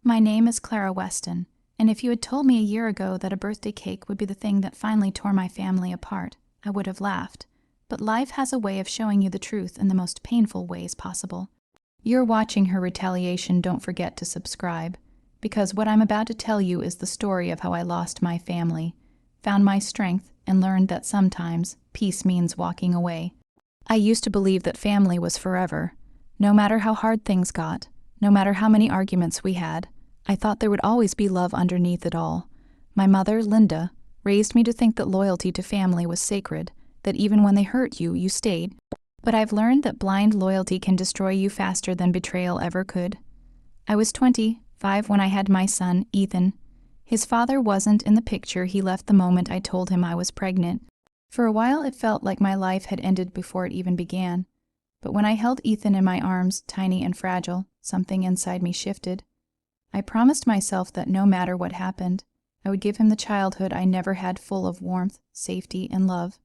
My name is Clara Weston, and if you had told me a year ago that a birthday cake would be the thing that finally tore my family apart, I would have laughed. But life has a way of showing you the truth in the most painful ways possible. You're watching her Retaliation. Don't forget to subscribe, because what I'm about to tell you is the story of how I lost my family, found my strength, and learned that sometimes peace means walking away. I used to believe that family was forever. No matter how hard things got, no matter how many arguments we had, I thought there would always be love underneath it all. My mother, Linda, raised me to think that loyalty to family was sacred, that even when they hurt you, you stayed. But I've learned that blind loyalty can destroy you faster than betrayal ever could. I was 25 when I had my son, Ethan. His father wasn't in the picture. He left the moment I told him I was pregnant. For a while it felt like my life had ended before it even began. But when I held Ethan in my arms, tiny and fragile, something inside me shifted. I promised myself that no matter what happened, I would give him the childhood I never had, full of warmth, safety, and love.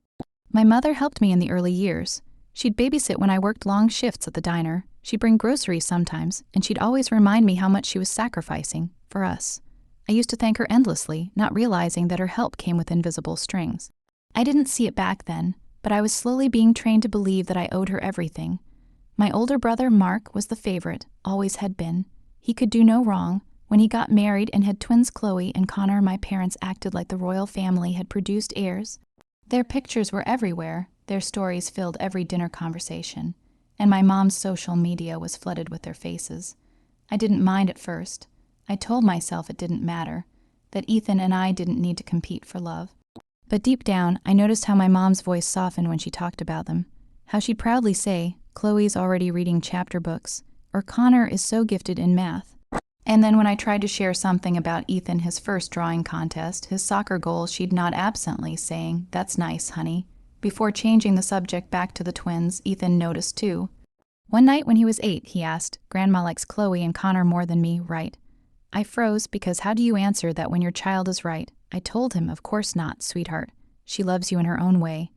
My mother helped me in the early years. She'd babysit when I worked long shifts at the diner. She'd bring groceries sometimes, and she'd always remind me how much she was sacrificing for us. I used to thank her endlessly, not realizing that her help came with invisible strings. I didn't see it back then, but I was slowly being trained to believe that I owed her everything. My older brother, Mark, was the favorite, always had been. He could do no wrong. When he got married and had twins Chloe and Connor, my parents acted like the royal family had produced heirs. Their pictures were everywhere, their stories filled every dinner conversation, and my mom's social media was flooded with their faces. I didn't mind at first. I told myself it didn't matter, that Ethan and I didn't need to compete for love. But deep down, I noticed how my mom's voice softened when she talked about them, how she'd proudly say, "Chloe's already reading chapter books," or "Connor is so gifted in math." And then when I tried to share something about Ethan, his first drawing contest, his soccer goal, she'd nod absently, saying, "That's nice, honey." Before changing the subject back to the twins, Ethan noticed too. One night when he was 8, he asked, "Grandma likes Chloe and Connor more than me, right?" I froze, because how do you answer that when your child is right? I told him, "Of course not, sweetheart. She loves you in her own way."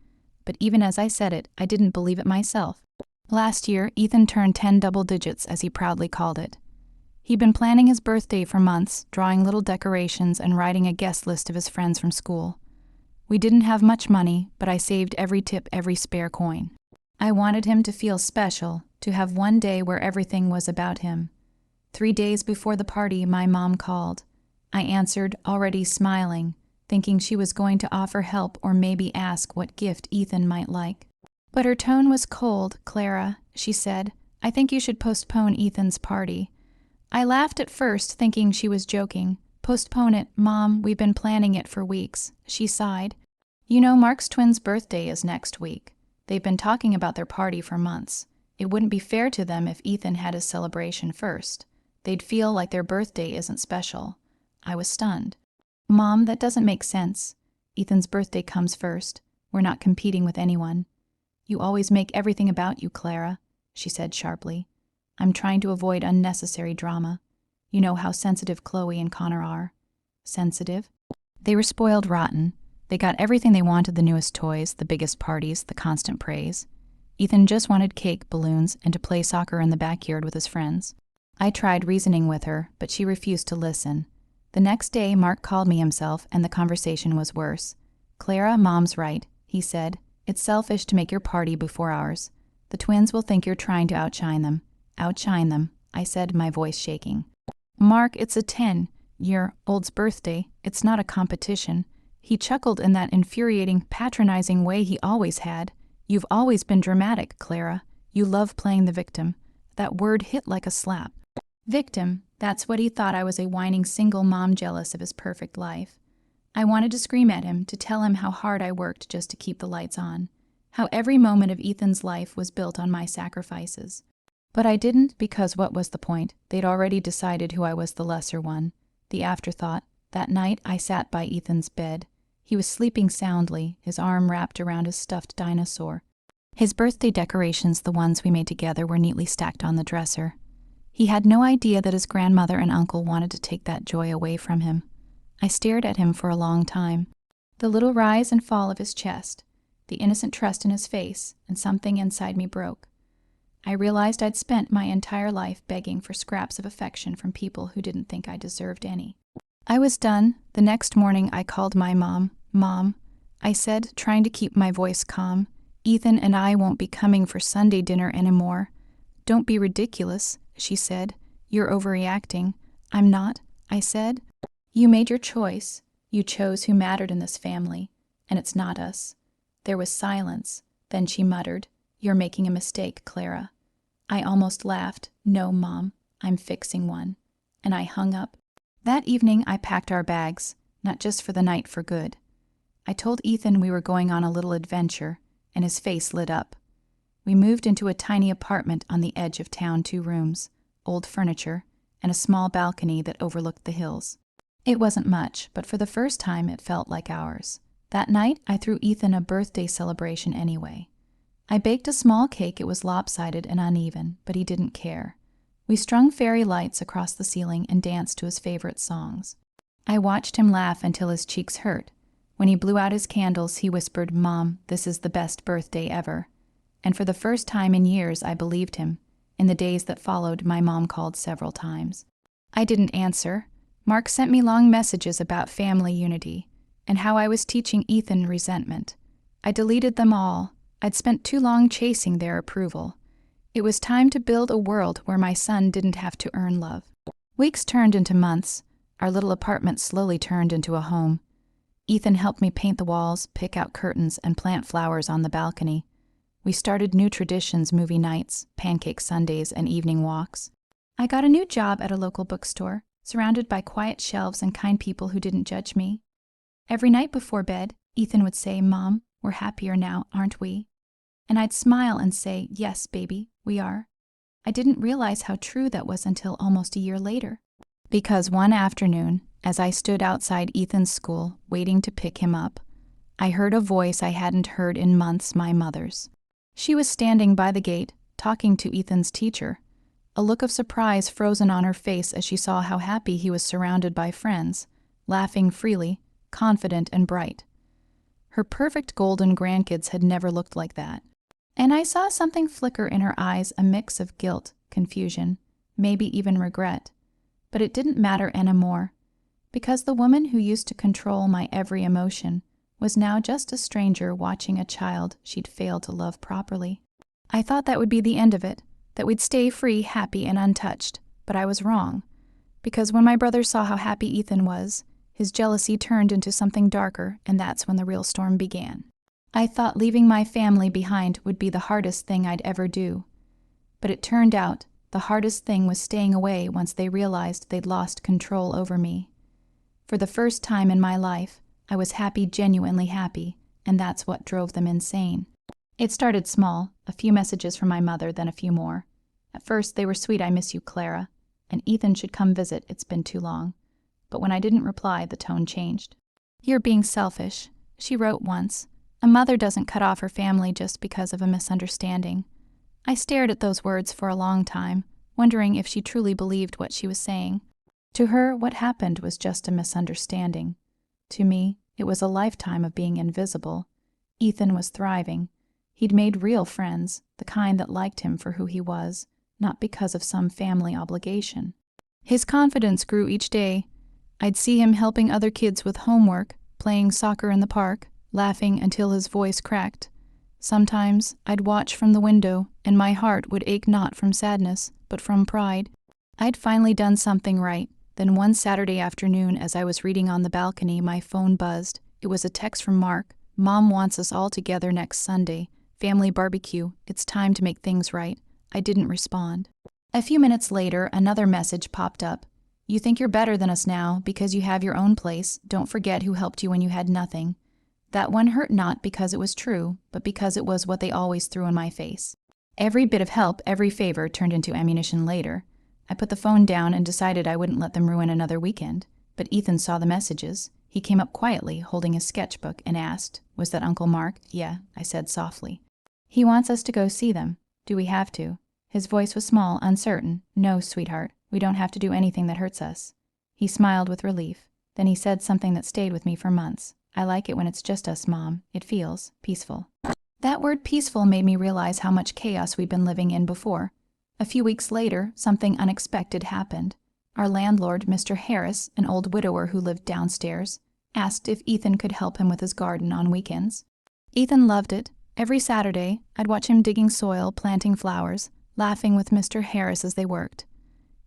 But even as I said it, I didn't believe it myself. Last year, Ethan turned 10 double digits, as he proudly called it. He'd been planning his birthday for months, drawing little decorations and writing a guest list of his friends from school. We didn't have much money, but I saved every tip, every spare coin. I wanted him to feel special, to have one day where everything was about him. 3 days before the party, my mom called. I answered, already smiling, thinking she was going to offer help or maybe ask what gift Ethan might like. But her tone was cold. "Clara," she said, "I think you should postpone Ethan's party." I laughed at first, thinking she was joking. "Postpone it, Mom, we've been planning it for weeks." She sighed. "You know, Mark's twins' birthday is next week. They've been talking about their party for months. It wouldn't be fair to them if Ethan had his celebration first. They'd feel like their birthday isn't special." I was stunned. "Mom, that doesn't make sense. Ethan's birthday comes first. We're not competing with anyone." "You always make everything about you, Clara," she said sharply. "I'm trying to avoid unnecessary drama. You know how sensitive Chloe and Connor are." Sensitive? They were spoiled rotten. They got everything they wanted, the newest toys, the biggest parties, the constant praise. Ethan just wanted cake, balloons, and to play soccer in the backyard with his friends. I tried reasoning with her, but she refused to listen. The next day, Mark called me himself, and the conversation was worse. "Clara, Mom's right," he said. "It's selfish to make your party before ours. The twins will think you're trying to outshine them." "Outshine them," I said, my voice shaking. "Mark, it's a 10-year-old's birthday. It's not a competition." He chuckled in that infuriating, patronizing way he always had. "You've always been dramatic, Clara. You love playing the victim." That word hit like a slap. Victim, that's what he thought. I was a whining single mom jealous of his perfect life. I wanted to scream at him, to tell him how hard I worked just to keep the lights on, how every moment of Ethan's life was built on my sacrifices. But I didn't, because what was the point? They'd already decided who I was, the lesser one, the afterthought. That night I sat by Ethan's bed. He was sleeping soundly, his arm wrapped around his stuffed dinosaur. His birthday decorations, the ones we made together, were neatly stacked on the dresser. He had no idea that his grandmother and uncle wanted to take that joy away from him. I stared at him for a long time. The little rise and fall of his chest, the innocent trust in his face, and something inside me broke. I realized I'd spent my entire life begging for scraps of affection from people who didn't think I deserved any. I was done. The next morning I called my mom. "Mom," I said, trying to keep my voice calm, "Ethan and I won't be coming for Sunday dinner anymore." "Don't be ridiculous," she said. "You're overreacting." "I'm not," I said. "You made your choice. You chose who mattered in this family, and it's not us." There was silence. Then she muttered, "You're making a mistake, Clara." I almost laughed. "No, Mom, I'm fixing one." And I hung up. That evening I packed our bags, not just for the night, for good. I told Ethan we were going on a little adventure, and his face lit up. We moved into a tiny apartment on the edge of town, 2 rooms, old furniture, and a small balcony that overlooked the hills. It wasn't much, but for the first time it felt like ours. That night I threw Ethan a birthday celebration anyway. I baked a small cake. It was lopsided and uneven, but he didn't care. We strung fairy lights across the ceiling and danced to his favorite songs. I watched him laugh until his cheeks hurt. When he blew out his candles, he whispered, "Mom, this is the best birthday ever." And for the first time in years, I believed him. In the days that followed, my mom called several times. I didn't answer. Mark sent me long messages about family unity and how I was teaching Ethan resentment. I deleted them all. I'd spent too long chasing their approval. It was time to build a world where my son didn't have to earn love. Weeks turned into months. Our little apartment slowly turned into a home. Ethan helped me paint the walls, pick out curtains, and plant flowers on the balcony. We started new traditions: movie nights, pancake Sundays, and evening walks. I got a new job at a local bookstore, surrounded by quiet shelves and kind people who didn't judge me. Every night before bed, Ethan would say, "Mom, we're happier now, aren't we?" And I'd smile and say, "Yes, baby, we are." I didn't realize how true that was until almost a year later. Because one afternoon, as I stood outside Ethan's school, waiting to pick him up, I heard a voice I hadn't heard in months, my mother's. She was standing by the gate, talking to Ethan's teacher, a look of surprise frozen on her face as she saw how happy he was surrounded by friends, laughing freely, confident and bright. Her perfect golden grandkids had never looked like that. And I saw something flicker in her eyes, a mix of guilt, confusion, maybe even regret. But it didn't matter anymore, because the woman who used to control my every emotion was now just a stranger watching a child she'd failed to love properly. I thought that would be the end of it, that we'd stay free, happy, and untouched, but I was wrong. Because when my brother saw how happy Ethan was, his jealousy turned into something darker, and that's when the real storm began. I thought leaving my family behind would be the hardest thing I'd ever do. But it turned out the hardest thing was staying away once they realized they'd lost control over me. For the first time in my life, I was happy, genuinely happy, and that's what drove them insane. It started small, a few messages from my mother, then a few more. At first they were sweet, "I miss you, Clara," and "Ethan should come visit, it's been too long." But when I didn't reply, the tone changed. "You're being selfish," she wrote once. "A mother doesn't cut off her family just because of a misunderstanding." I stared at those words for a long time, wondering if she truly believed what she was saying. To her, what happened was just a misunderstanding. To me, it was a lifetime of being invisible. Ethan was thriving. He'd made real friends, the kind that liked him for who he was, not because of some family obligation. His confidence grew each day. I'd see him helping other kids with homework, playing soccer in the park, laughing until his voice cracked. Sometimes I'd watch from the window, and my heart would ache not from sadness, but from pride. I'd finally done something right. Then one Saturday afternoon, as I was reading on the balcony, my phone buzzed. It was a text from Mark. "Mom wants us all together next Sunday. Family barbecue. It's time to make things right." I didn't respond. A few minutes later, another message popped up. "You think you're better than us now because you have your own place. Don't forget who helped you when you had nothing." That one hurt not because it was true, but because it was what they always threw in my face. Every bit of help, every favor turned into ammunition later. I put the phone down and decided I wouldn't let them ruin another weekend. But Ethan saw the messages. He came up quietly, holding his sketchbook, and asked, "Was that Uncle Mark?" "Yeah," I said softly. "He wants us to go see them. Do we have to?" His voice was small, uncertain. "No, sweetheart. We don't have to do anything that hurts us." He smiled with relief. Then he said something that stayed with me for months. "I like it when it's just us, Mom. It feels peaceful." That word peaceful made me realize how much chaos we'd been living in before. A few weeks later, something unexpected happened. Our landlord, Mr. Harris, an old widower who lived downstairs, asked if Ethan could help him with his garden on weekends. Ethan loved it. Every Saturday, I'd watch him digging soil, planting flowers, laughing with Mr. Harris as they worked.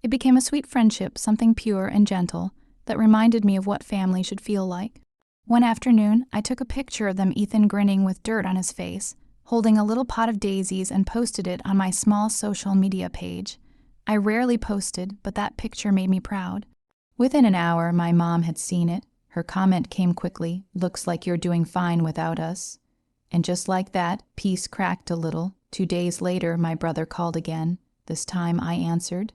It became a sweet friendship, something pure and gentle, that reminded me of what family should feel like. One afternoon, I took a picture of them, Ethan grinning with dirt on his face, holding a little pot of daisies, and posted it on my small social media page. I rarely posted, but that picture made me proud. Within an hour, my mom had seen it. Her comment came quickly, "Looks like you're doing fine without us." And just like that, peace cracked a little. 2 days later, my brother called again. This time I answered.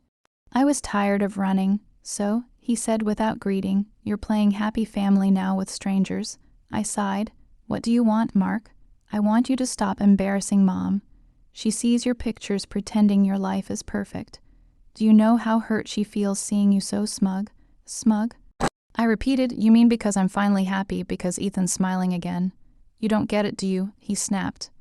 I was tired of running, so he said without greeting, "You're playing happy family now with strangers." I sighed. "What do you want, Mark?" "I want you to stop embarrassing Mom. She sees your pictures pretending your life is perfect. Do you know how hurt she feels seeing you so smug?" "Smug?" I repeated. "You mean because I'm finally happy," because Ethan's smiling again. "You don't get it, do you?" He snapped.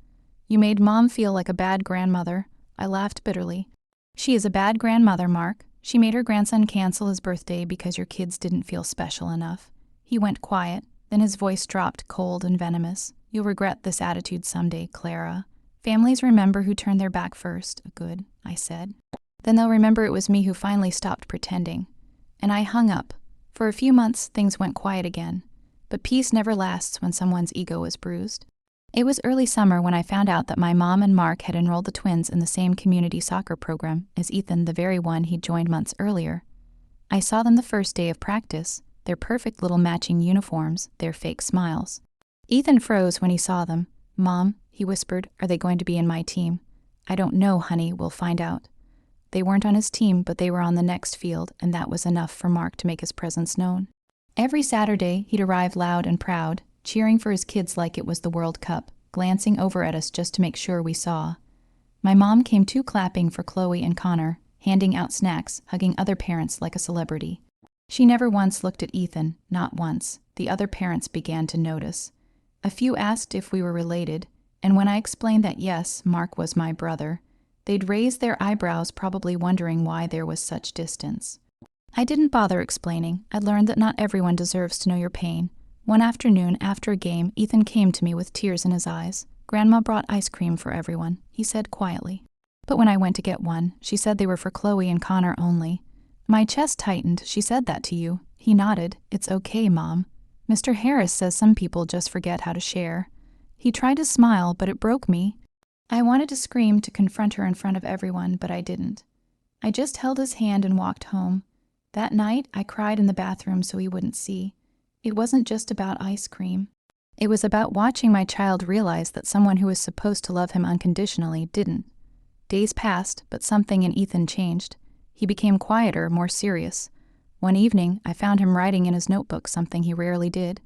"You made Mom feel like a bad grandmother." I laughed bitterly. "She is a bad grandmother, Mark. She made her grandson cancel his birthday because your kids didn't feel special enough." He went quiet, then his voice dropped cold and venomous. "You'll regret this attitude someday, Clara. Families remember who turned their back first." "Good," I said. "Then they'll remember it was me who finally stopped pretending." And I hung up. For a few months, things went quiet again. But peace never lasts when someone's ego is bruised. It was early summer when I found out that my mom and Mark had enrolled the twins in the same community soccer program as Ethan, the very one he'd joined months earlier. I saw them the first day of practice, their perfect little matching uniforms, their fake smiles. Ethan froze when he saw them. "Mom," he whispered, "are they going to be in my team?" "I don't know, honey, we'll find out." They weren't on his team, but they were on the next field, and that was enough for Mark to make his presence known. Every Saturday, he'd arrive loud and proud, cheering for his kids like it was the World Cup, glancing over at us just to make sure we saw. My mom came too, clapping for Chloe and Connor, handing out snacks, hugging other parents like a celebrity. She never once looked at Ethan, not once. The other parents began to notice. A few asked if we were related, and when I explained that yes, Mark was my brother, they'd raise their eyebrows, probably wondering why there was such distance. I didn't bother explaining. I learned that not everyone deserves to know your pain. One afternoon, after a game, Ethan came to me with tears in his eyes. "Grandma brought ice cream for everyone," he said quietly. But when I went to get one, she said they were for Chloe and Connor only. My chest tightened. "She said that to you?" He nodded. "It's okay, Mom. Mr. Harris says some people just forget how to share." He tried to smile, but it broke me. I wanted to scream, to confront her in front of everyone, but I didn't. I just held his hand and walked home. That night, I cried in the bathroom so he wouldn't see. It wasn't just about ice cream. It was about watching my child realize that someone who was supposed to love him unconditionally didn't. Days passed, but something in Ethan changed. He became quieter, more serious. One evening, I found him writing in his notebook something he rarely did.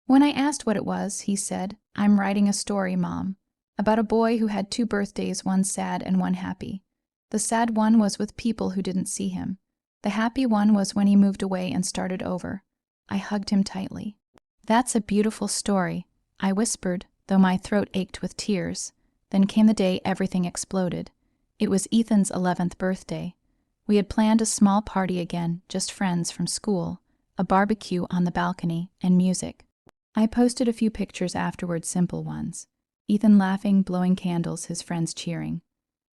When I asked what it was, he said, "I'm writing a story, Mom, about a boy who had 2 birthdays, one sad and one happy. The sad one was with people who didn't see him. The happy one was when he moved away and started over." I hugged him tightly. "That's a beautiful story," I whispered, though my throat ached with tears. Then came the day everything exploded. It was Ethan's 11th birthday. We had planned a small party again, just friends from school, a barbecue on the balcony, and music. I posted a few pictures afterwards, simple ones. Ethan laughing, blowing candles, his friends cheering.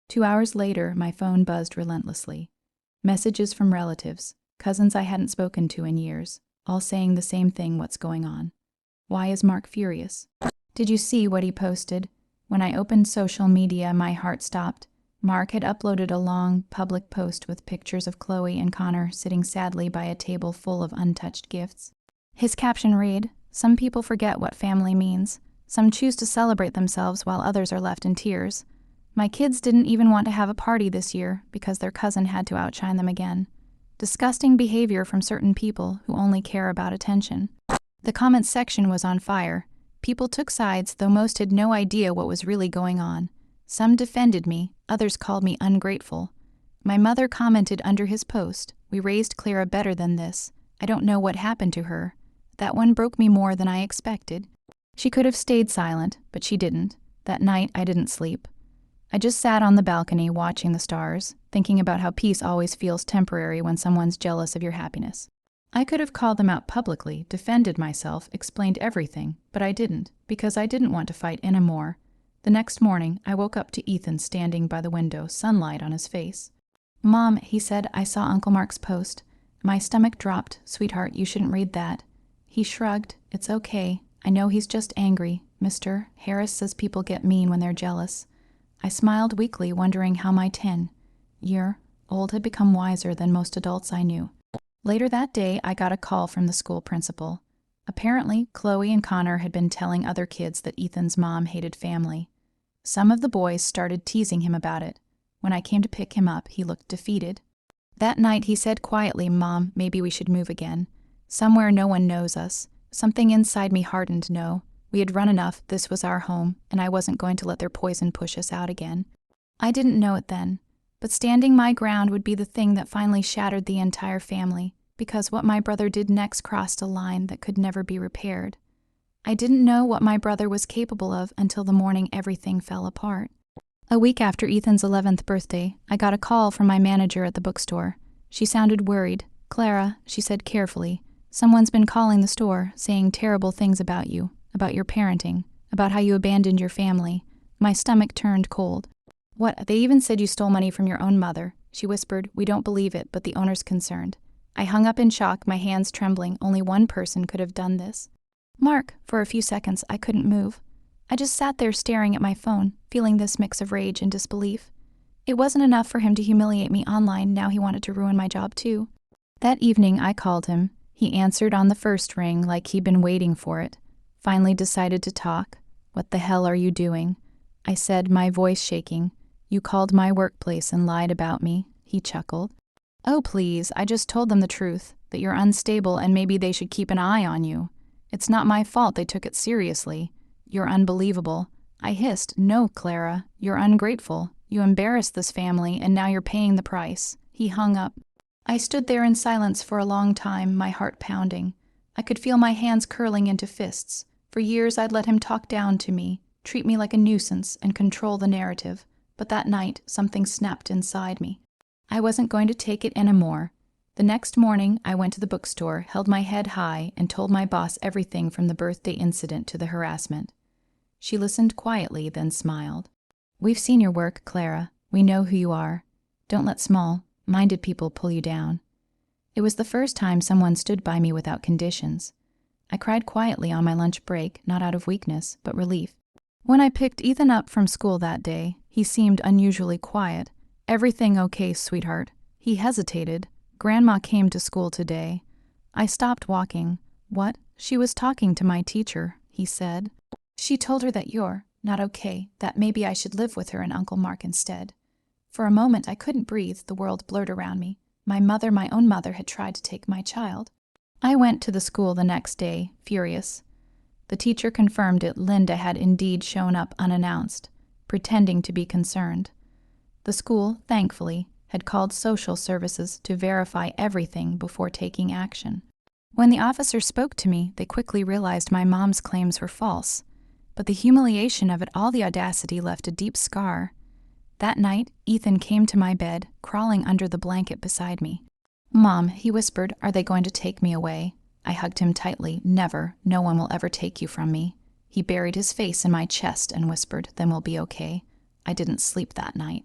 2 hours later, my phone buzzed relentlessly. Messages from relatives, cousins I hadn't spoken to in years, all saying the same thing: "What's going on? Why is Mark furious?" Did you see what he posted? When I opened social media, my heart stopped. Mark had uploaded a long, public post with pictures of Chloe and Connor sitting sadly by a table full of untouched gifts. His caption read, "Some people forget what family means. Some choose to celebrate themselves while others are left in tears. My kids didn't even want to have a party this year because their cousin had to outshine them again. Disgusting behavior from certain people who only care about attention." The comments section was on fire. People took sides, though most had no idea what was really going on. Some defended me, others called me ungrateful. My mother commented under his post, "We raised Clara better than this. I don't know what happened to her." That one broke me more than I expected. She could have stayed silent, but she didn't. That night, I didn't sleep. I just sat on the balcony watching the stars, thinking about how peace always feels temporary when someone's jealous of your happiness. I could have called them out publicly, defended myself, explained everything, but I didn't, because I didn't want to fight anymore. The next morning, I woke up to Ethan standing by the window, sunlight on his face. "Mom," he said, "I saw Uncle Mark's post." My stomach dropped. "Sweetheart, you shouldn't read that." He shrugged. "It's okay. I know he's just angry. Mr. Harris says people get mean when they're jealous." I smiled weakly, wondering how my 10-year-old had become wiser than most adults I knew. Later that day, I got a call from the school principal. Apparently, Chloe and Connor had been telling other kids that Ethan's mom hated family. Some of the boys started teasing him about it. When I came to pick him up, he looked defeated. That night, he said quietly, "Mom, maybe we should move again. Somewhere no one knows us." Something inside me hardened no. We had run enough, this was our home, and I wasn't going to let their poison push us out again. I didn't know it then, but standing my ground would be the thing that finally shattered the entire family, because what my brother did next crossed a line that could never be repaired. I didn't know what my brother was capable of until the morning everything fell apart. A week after Ethan's 11th birthday, I got a call from my manager at the bookstore. She sounded worried. "Clara," she said carefully, "someone's been calling the store, saying terrible things about you, about your parenting, about how you abandoned your family." My stomach turned cold. "What? They even said you stole money from your own mother." She whispered, "We don't believe it, but the owner's concerned." I hung up in shock, my hands trembling. Only one person could have done this. "Mark." For a few seconds, I couldn't move. I just sat there staring at my phone, feeling this mix of rage and disbelief. It wasn't enough for him to humiliate me online, now he wanted to ruin my job too. That evening, I called him. He answered on the first ring like he'd been waiting for it. Finally decided to talk. "What the hell are you doing?" I said, my voice shaking. "You called my workplace and lied about me." He chuckled. "Oh, please, I just told them the truth, that you're unstable and maybe they should keep an eye on you. It's not my fault they took it seriously. You're unbelievable." I hissed, "No, Clara, you're ungrateful. You embarrassed this family and now you're paying the price." He hung up. I stood there in silence for a long time, my heart pounding. I could feel my hands curling into fists. For years I'd let him talk down to me, treat me like a nuisance, and control the narrative. But that night, something snapped inside me. I wasn't going to take it anymore. The next morning, I went to the bookstore, held my head high, and told my boss everything from the birthday incident to the harassment. She listened quietly, then smiled. "We've seen your work, Clara. We know who you are. Don't let small-minded people pull you down." It was the first time someone stood by me without conditions. I cried quietly on my lunch break, not out of weakness, but relief. When I picked Ethan up from school that day, he seemed unusually quiet. "Everything okay, sweetheart?" He hesitated. "Grandma came to school today." I stopped walking. "What?" "She was talking to my teacher," he said. "She told her that you're not okay, that maybe I should live with her and Uncle Mark instead." For a moment I couldn't breathe, the world blurred around me. My own mother, had tried to take my child. I went to the school the next day, furious. The teacher confirmed it. Linda had indeed shown up unannounced, pretending to be concerned. The school, thankfully, had called social services to verify everything before taking action. When the officers spoke to me, they quickly realized my mom's claims were false. But the humiliation of it all, the audacity, left a deep scar. That night, Ethan came to my bed, crawling under the blanket beside me. "Mom," he whispered, "are they going to take me away?" I hugged him tightly. "Never. No one will ever take you from me." He buried his face in my chest and whispered, "Then we'll be okay." I didn't sleep that night.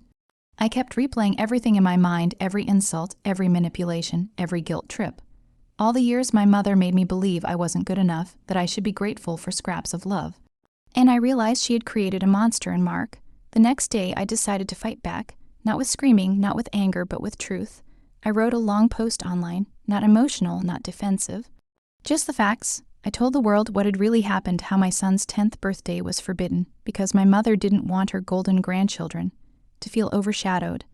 I kept replaying everything in my mind, every insult, every manipulation, every guilt trip. All the years my mother made me believe I wasn't good enough, that I should be grateful for scraps of love. And I realized she had created a monster in Mark. The next day, I decided to fight back, not with screaming, not with anger, but with truth. I wrote a long post online, not emotional, not defensive. Just the facts. I told the world what had really happened, how my son's 10th birthday was forbidden, because my mother didn't want her golden grandchildren to feel overshadowed.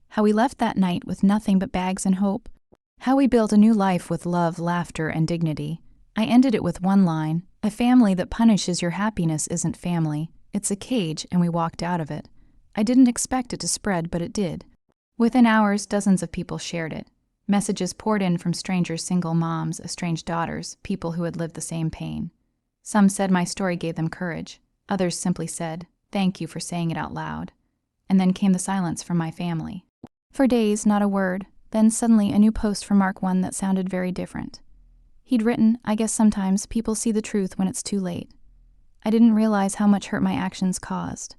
How we left that night with nothing but bags and hope. How we built a new life with love, laughter, and dignity. I ended it with one line: "A family that punishes your happiness isn't family. It's a cage, and we walked out of it." I didn't expect it to spread, but it did. Within hours, dozens of people shared it. Messages poured in from strangers, single moms, estranged daughters, people who had lived the same pain. Some said my story gave them courage. Others simply said, Thank you for saying it out loud." And then came the silence from my family. For days, not a word. Then suddenly a new post from Mark 1 that sounded very different. He'd written, "I guess sometimes people see the truth when it's too late." I didn't realize how much hurt my actions caused.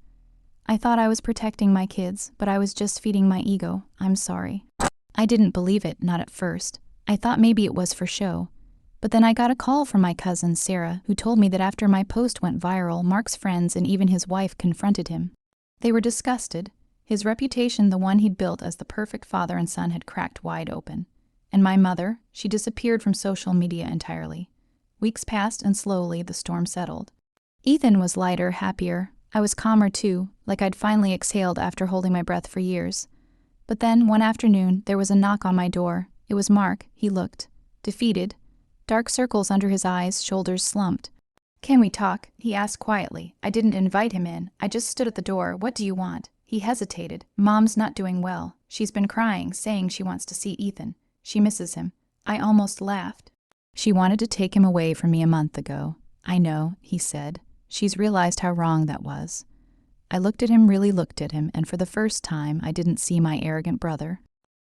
I thought I was protecting my kids, but I was just feeding my ego. I'm sorry. I didn't believe it, not at first. I thought maybe it was for show. But then I got a call from my cousin, Sarah, who told me that after my post went viral, Mark's friends and even his wife confronted him. They were disgusted. His reputation, the one he'd built as the perfect father and son, had cracked wide open. And my mother, she disappeared from social media entirely. Weeks passed and slowly the storm settled. Ethan was lighter, happier. I was calmer too, like I'd finally exhaled after holding my breath for years. But then, one afternoon, there was a knock on my door. It was Mark. He looked defeated. Dark circles under his eyes, shoulders slumped. "Can we talk?" he asked quietly. I didn't invite him in. I just stood at the door. "What do you want?" He hesitated. "Mom's not doing well. She's been crying, saying she wants to see Ethan. She misses him." I almost laughed. "She wanted to take him away from me a month ago." "I know," he said. "She's realized how wrong that was." I really looked at him, and for the first time, I didn't see my arrogant brother.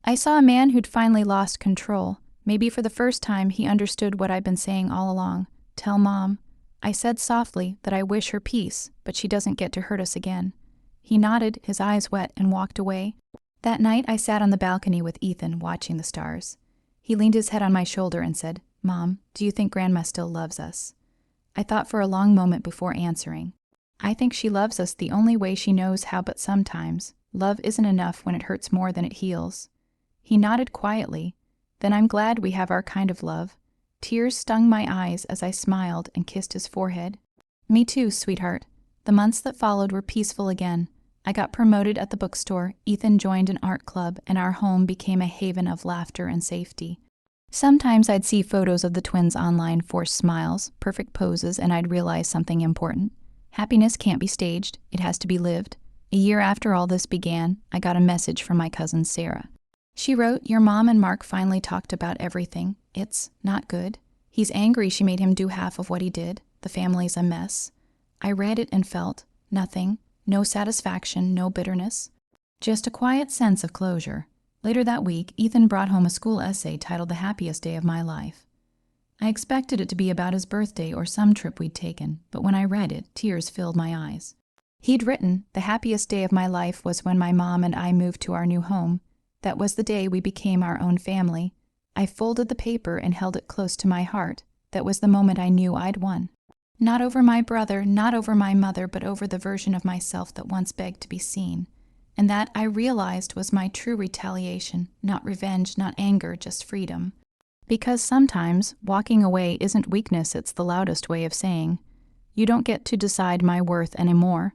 I saw a man who'd finally lost control. Maybe for the first time, he understood what I'd been saying all along. "Tell Mom." I said softly that I wish her peace, but she doesn't get to hurt us again. He nodded, his eyes wet, and walked away. That night, I sat on the balcony with Ethan, watching the stars. He leaned his head on my shoulder and said, "Mom, do you think Grandma still loves us?" I thought for a long moment before answering. "I think she loves us the only way she knows how, but sometimes love isn't enough when it hurts more than it heals." He nodded quietly. "Then I'm glad we have our kind of love." Tears stung my eyes as I smiled and kissed his forehead. "Me too, sweetheart." The months that followed were peaceful again. I got promoted at the bookstore, Ethan joined an art club, and our home became a haven of laughter and safety. Sometimes I'd see photos of the twins online, forced smiles, perfect poses, and I'd realize something important. Happiness can't be staged, it has to be lived. A year after all this began, I got a message from my cousin Sarah. She wrote, "Your mom and Mark finally talked about everything. It's not good. He's angry she made him do half of what he did. The family's a mess." I read it and felt nothing, no satisfaction, no bitterness. Just a quiet sense of closure. Later that week, Ethan brought home a school essay titled "The Happiest Day of My Life." I expected it to be about his birthday or some trip we'd taken, but when I read it, tears filled my eyes. He'd written, "The happiest day of my life was when my mom and I moved to our new home. That was the day we became our own family. I folded the paper and held it close to my heart. That was the moment I knew I'd won. Not over my brother, not over my mother, but over the version of myself that once begged to be seen. And that, I realized, was my true retaliation, not revenge, not anger, just freedom." Because sometimes, walking away isn't weakness, it's the loudest way of saying, "You don't get to decide my worth anymore.